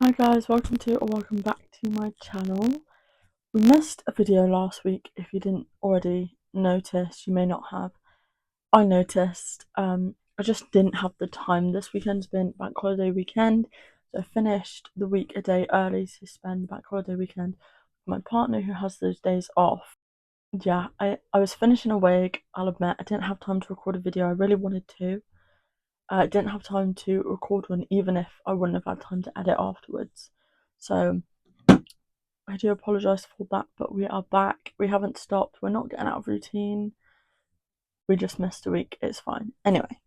Hi guys, welcome to or welcome back to my channel. We missed a video last week. If you didn't already notice, you may not have. I noticed. I just didn't have the time. This weekend's been bank holiday weekend, so I finished the week a day early to spend the bank holiday weekend with my partner who has those days off. Yeah, I was finishing a wig. I'll admit I didn't have time to record a video. I really wanted to. I didn't have time to record one, even if I wouldn't have had time to edit afterwards. So I do apologise for that, but we are back. We haven't stopped. We're not getting out of routine. We just missed a week. It's fine. Anyway,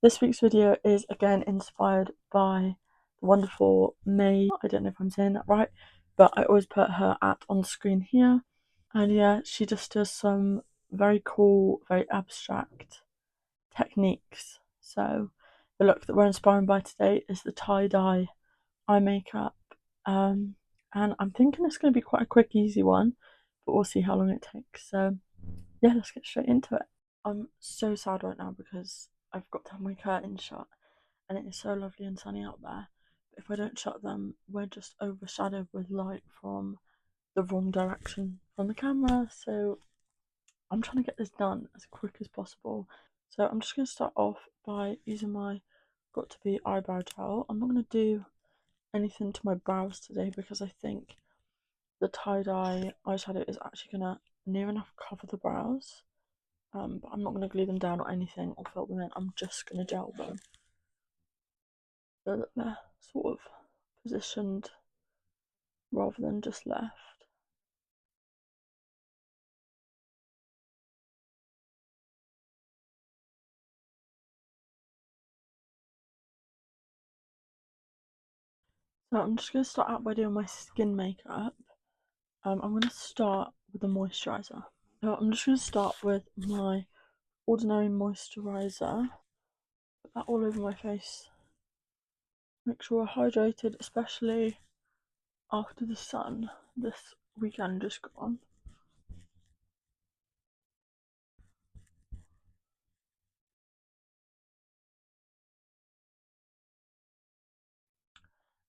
this week's video is again inspired by the wonderful May. I don't know if I'm saying that right, but I always put her at on screen here. And yeah, she just does some very cool, very abstract techniques. So the look that we're inspired by today is the tie-dye eye makeup. And I'm thinking it's going to be quite a quick, easy one, but we'll see how long it takes. So yeah, let's get straight into it. I'm so sad right now because I've got to have my curtains shut and it is so lovely and sunny out there. But if I don't shut them, we're just overshadowed with light from the wrong direction from the camera. So I'm trying to get this done as quick as possible. So I'm just going to start off by using my Got To Be eyebrow gel. I'm not going to do anything to my brows today because I think the tie-dye eyeshadow is actually going to near enough cover the brows. But I'm not going to glue them down or anything or fill them in. I'm just going to gel them so that they're sort of positioned rather than just left. So I'm just going to start out by doing my skin makeup. I'm going to start with the moisturiser. So I'm just going to start with my Ordinary moisturiser. Put that all over my face. Make sure we're hydrated, especially after the sun this weekend just gone.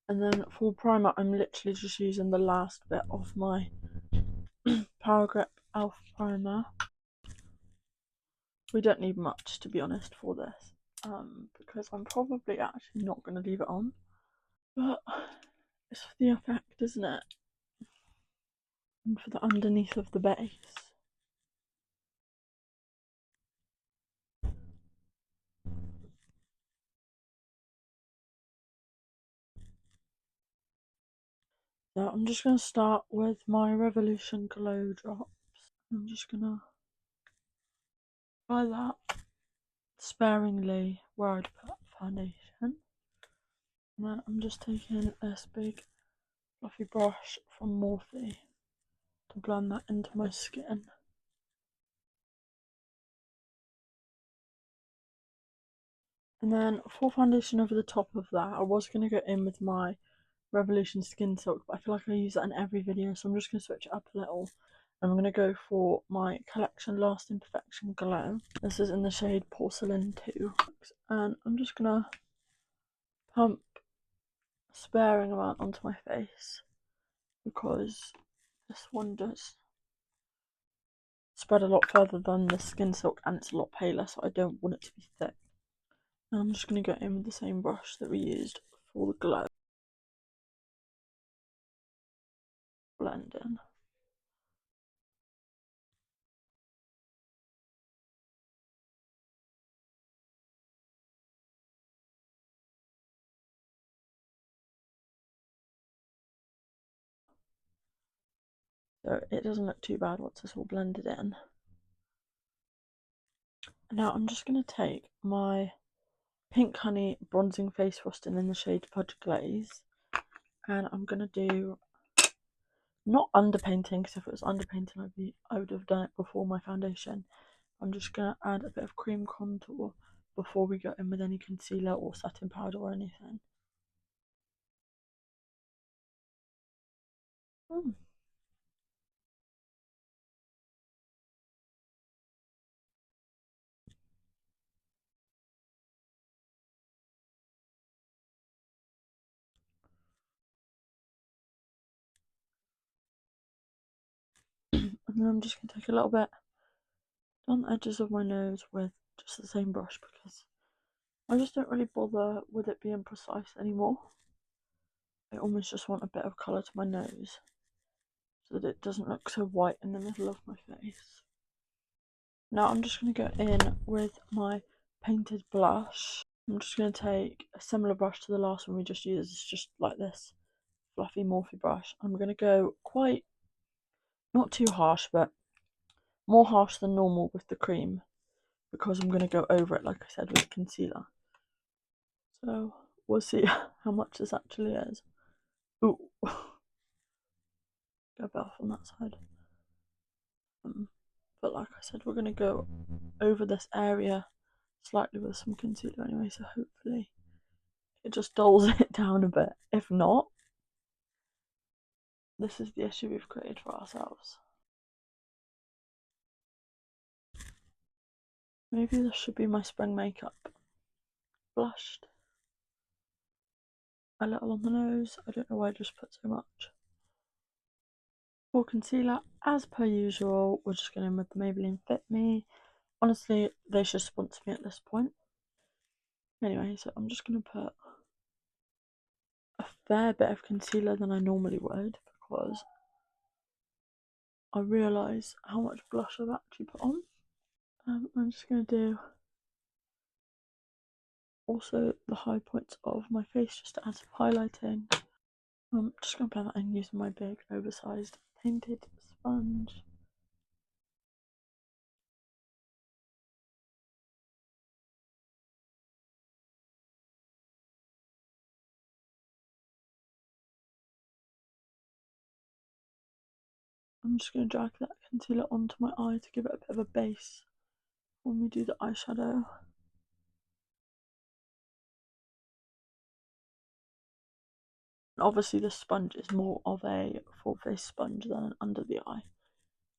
And then for primer, I'm literally just using the last bit of my Power Grip Elf primer. We don't need much, to be honest, for this, because I'm probably actually not going to leave it on. But it's for the effect, isn't it? And for the underneath of the base. So I'm just going to start with my Revolution Glow Drops. I'm just going to apply that sparingly where I'd put foundation. And then I'm just taking this big fluffy brush from Morphe to blend that into my skin. And then for foundation over the top of that, I was going to go in with my Revolution Skin Silk, but I feel like I use that in every video, so I'm just going to switch it up a little. I'm going to go for my Collection Lasting Perfection Glow. This is in the shade Porcelain 2. And I'm just going to pump a sparing amount onto my face because this one does spread a lot further than the Skin Silk and it's a lot paler, so I don't want it to be thick. And I'm just going to go in with the same brush that we used for the glow. Blend in. So it doesn't look too bad once it's all blended in. Now I'm just going to take my Pink Honey Bronzing Face Frosting in the shade Fudge Glaze, and I'm going to do, not underpainting, because if it was underpainting I would have done it before my foundation. I'm just going to add a bit of cream contour before we go in with any concealer or setting powder or anything. And then I'm just going to take a little bit down the edges of my nose with just the same brush because I just don't really bother with it being precise anymore. I almost just want a bit of colour to my nose so that it doesn't look so white in the middle of my face. Now I'm just going to go in with my painted blush. I'm just going to take a similar brush to the last one we just used. It's just like this fluffy Morphe brush. I'm going to go quite, not too harsh, but more harsh than normal with the cream because I'm going to go over it, like I said, with concealer. So we'll see how much this actually is. Ooh, go a bit off on that side. But like I said, we're going to go over this area slightly with some concealer anyway, so hopefully it just dulls it down a bit. If not, this is the issue we've created for ourselves. Maybe this should be my spring makeup. Blushed a little on the nose. I don't know why I just put so much. For concealer, as per usual, we're just going in with the Maybelline Fit Me. Honestly, they should sponsor me at this point. Anyway, so I'm just going to put a fair bit of concealer than I normally would because I realise how much blush I've actually put on. I'm just going to do also the high points of my face just to add some highlighting. I'm just going to blend that in using my big oversized painted sponge. I'm just going to drag that concealer onto my eye to give it a bit of a base when we do the eyeshadow. Obviously this sponge is more of a full face sponge than an under the eye,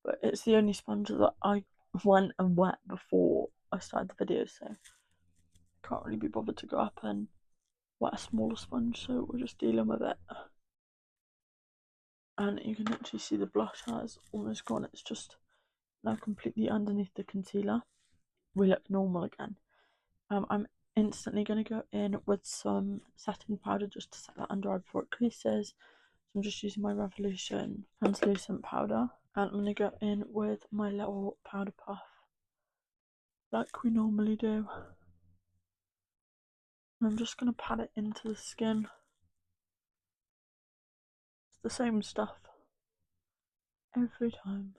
but it's the only sponge that I went and wet before I started the video, so I can't really be bothered to go up and wet a smaller sponge, so we're just dealing with it. And you can actually see the blush has almost gone, it's just now completely underneath the concealer. We look normal again. I'm instantly going to go in with some setting powder just to set that under eye before it creases. So I'm just using my Revolution translucent powder, and I'm going to go in with my little powder puff like we normally do. And I'm just going to pat it into the skin. It's the same stuff every time.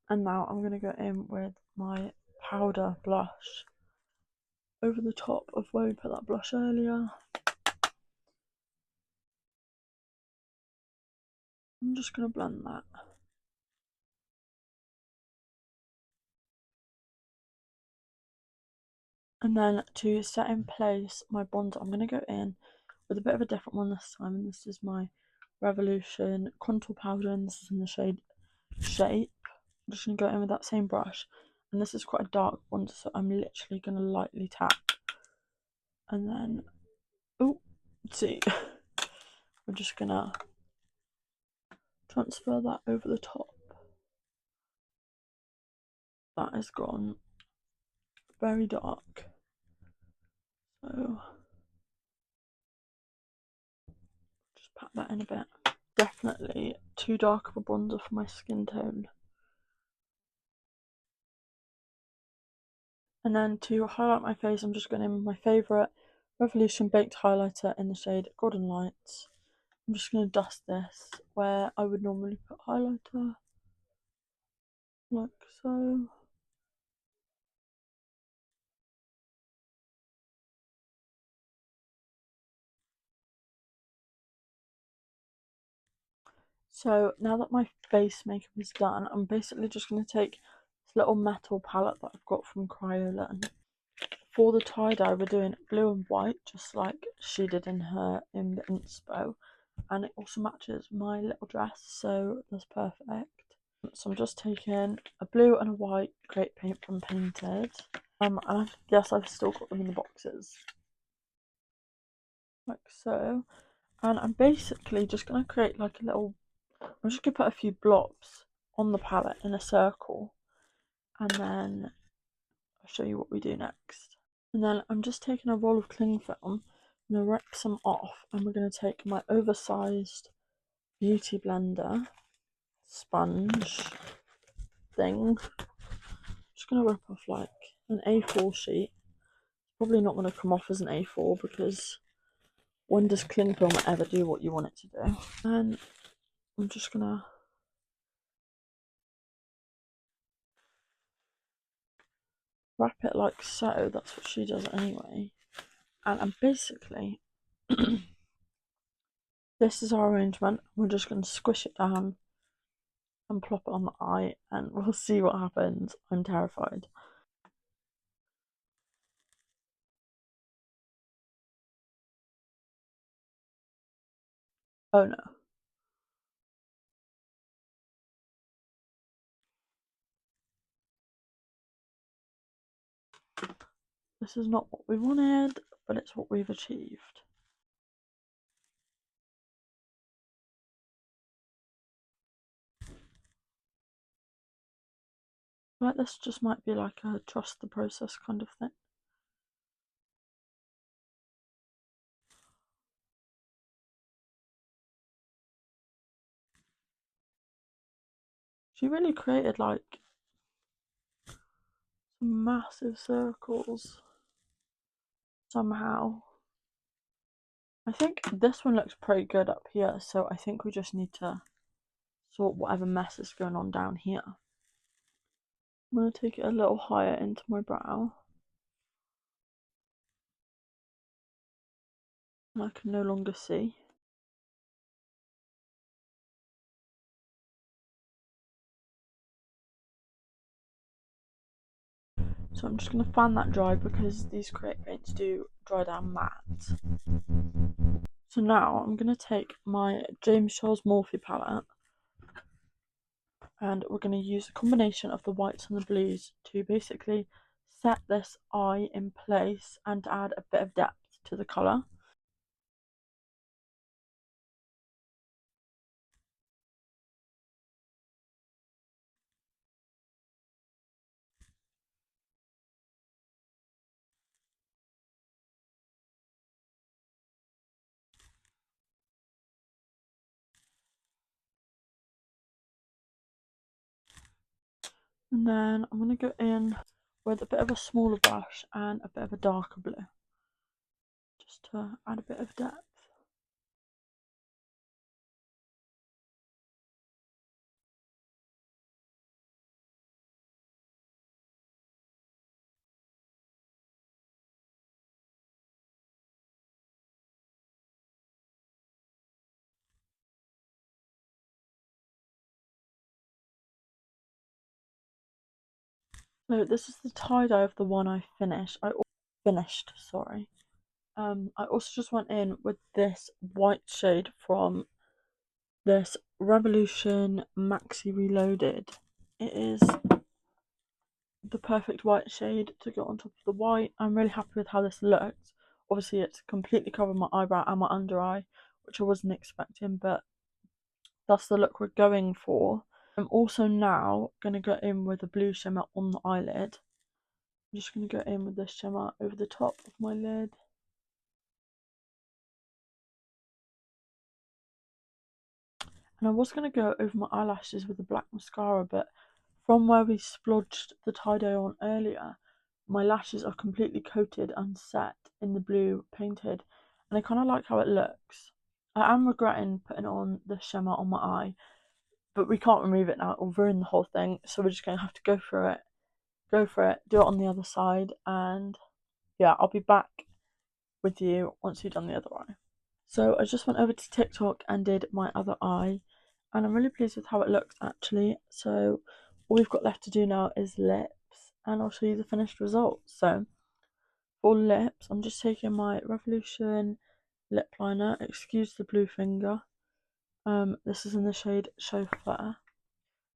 And now I'm going to go in with my powder blush over the top of where we put that blush earlier. I'm just going to blend that. And then to set in place my bronzer, I'm going to go in with a bit of a different one this time. And this is my Revolution contour powder, and this is in the shade Shape. I'm just going to go in with that same brush. And this is quite a dark bronzer, so I'm literally going to lightly tap. And then, oh, see, we're just going to transfer that over the top. That has gone very dark. So just pat that in a bit. Definitely too dark of a bronzer for my skin tone. And then to highlight my face, I'm just going in with my favourite Revolution Baked Highlighter in the shade Golden Lights. I'm just going to dust this where I would normally put highlighter, like so. So now that my face makeup is done, I'm basically just going to take this little metal palette that I've got from Crayola, and for the tie-dye we're doing blue and white, just like she did in the inspo, and it also matches my little dress, so that's perfect. So I'm just taking a blue and a white great paint from Painted, and I guess I've still got them in the boxes, like so. And I'm basically just going to create like a little, I'm just going to put a few blobs on the palette in a circle, and then I'll show you what we do next. And then I'm just taking a roll of cling film, I'm going to rip some off, and we're going to take my oversized beauty blender sponge thing. Just going to rip off like an A4 sheet. Probably not going to come off as an A4 because when does cling film ever do what you want it to do? And I'm just going to wrap it like so. That's what she does anyway. And I'm basically, this is our arrangement. We're just going to squish it down and plop it on the eye, and we'll see what happens. I'm terrified. Oh no. This is not what we wanted, but it's what we've achieved. Like, this just might be like a trust the process kind of thing. She really created like some massive circles somehow. I think this one looks pretty good up here, so I think we just need to sort whatever mess is going on down here. I'm going to take it a little higher into my brow, and I can no longer see. So I'm just going to fan that dry because these Create paints do dry down matte. So now I'm going to take my James Charles Morphe palette, and we're going to use a combination of the whites and the blues to basically set this eye in place and add a bit of depth to the colour. And then I'm going to go in with a bit of a smaller brush and a bit of a darker blue, just to add a bit of depth. So this is the tie-dye of the one I finished. Sorry. I also just went in with this white shade from this Revolution Maxi Reloaded. It is the perfect white shade to go on top of the white. I'm really happy with how this looks. Obviously, it's completely covered my eyebrow and my under eye, which I wasn't expecting, but that's the look we're going for. I'm also now going to go in with a blue shimmer on the eyelid. I'm just going to go in with this shimmer over the top of my lid. And I was going to go over my eyelashes with a black mascara, but from where we splodged the tie-dye on earlier, my lashes are completely coated and set in the blue painted, and I kind of like how it looks. I am regretting putting on the shimmer on my eye, but we can't remove it now, it'll ruin the whole thing, so we're just going to have to go for it, do it on the other side, and yeah, I'll be back with you once you've done the other eye. So I just went over to TikTok and did my other eye, and I'm really pleased with how it looks actually. So all we've got left to do now is lips, and I'll show you the finished result. So for lips, I'm just taking my Revolution lip liner, excuse the blue finger. This is in the shade Chauffeur,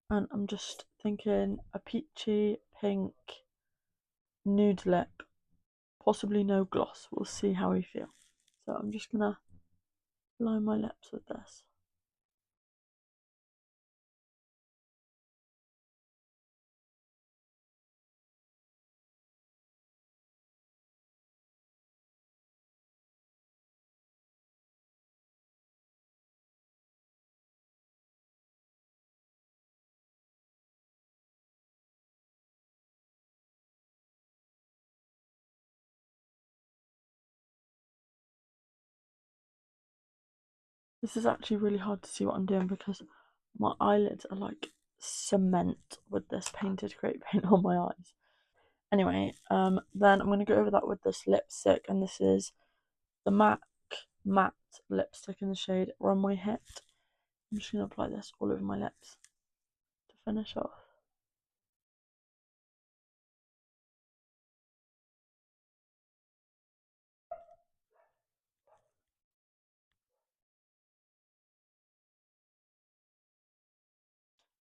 and I'm just thinking a peachy pink nude lip, possibly no gloss. We'll see how we feel. So I'm just gonna line my lips with this. This is actually really hard to see what I'm doing because my eyelids are like cement with this painted great paint on my eyes. Anyway, then I'm going to go over that with this lipstick, and this is the MAC matte lipstick in the shade Runway Hit. I'm just going to apply this all over my lips to finish off.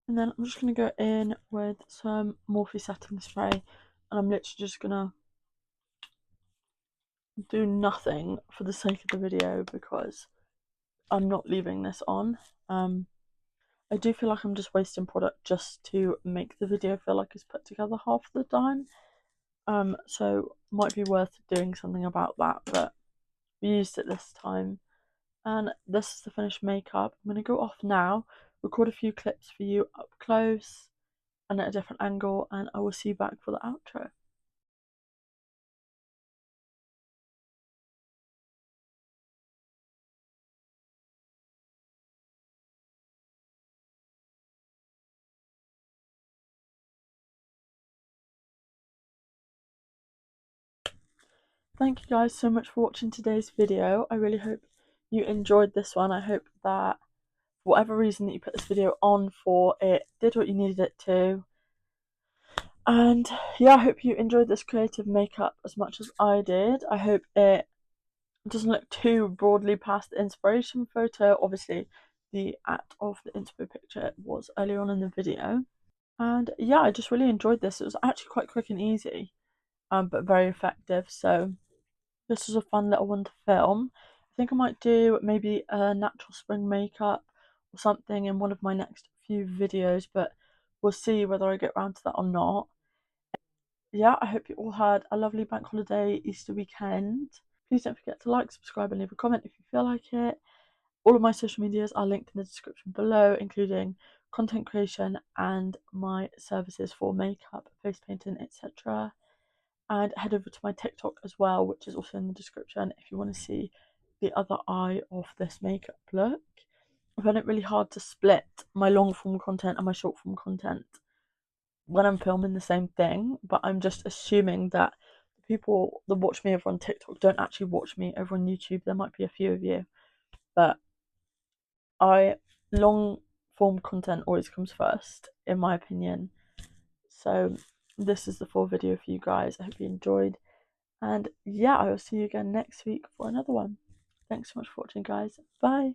And then I'm just going to go in with some Morphe setting spray, and I'm literally just going to do nothing for the sake of the video because I'm not leaving this on. I do feel like I'm just wasting product just to make the video feel like it's put together half the time. So might be worth doing something about that, but we used it this time. And this is the finished makeup. I'm going to go off now, record a few clips for you up close and at a different angle, and I will see you back for the outro. Thank you guys so much for watching today's video. I really hope you enjoyed this one. I hope that for whatever reason that you put this video on for, it did what you needed it to. And yeah, I hope you enjoyed this creative makeup as much as I did. I hope it doesn't look too broadly past the inspiration photo. Obviously, the act of the inspo picture was earlier on in the video. And yeah, I just really enjoyed this. It was actually quite quick and easy, but very effective. So this was a fun little one to film. I think I might do maybe a natural spring makeup or something in one of my next few videos, but we'll see whether I get around to that or not. Yeah, I hope you all had a lovely bank holiday Easter weekend. Please don't forget to like, subscribe, and leave a comment if you feel like it. All of my social medias are linked in the description below, including content creation and my services for makeup, face painting, etc. And head over to my TikTok as well, which is also in the description if you want to see the other eye of this makeup look. I find it really hard to split my long form content and my short form content when I'm filming the same thing, but I'm just assuming that the people that watch me over on TikTok don't actually watch me over on YouTube. There might be a few of you, but long form content always comes first, in my opinion. So this is the full video for you guys. I hope you enjoyed, and yeah, I will see you again next week for another one. Thanks so much for watching, guys. Bye.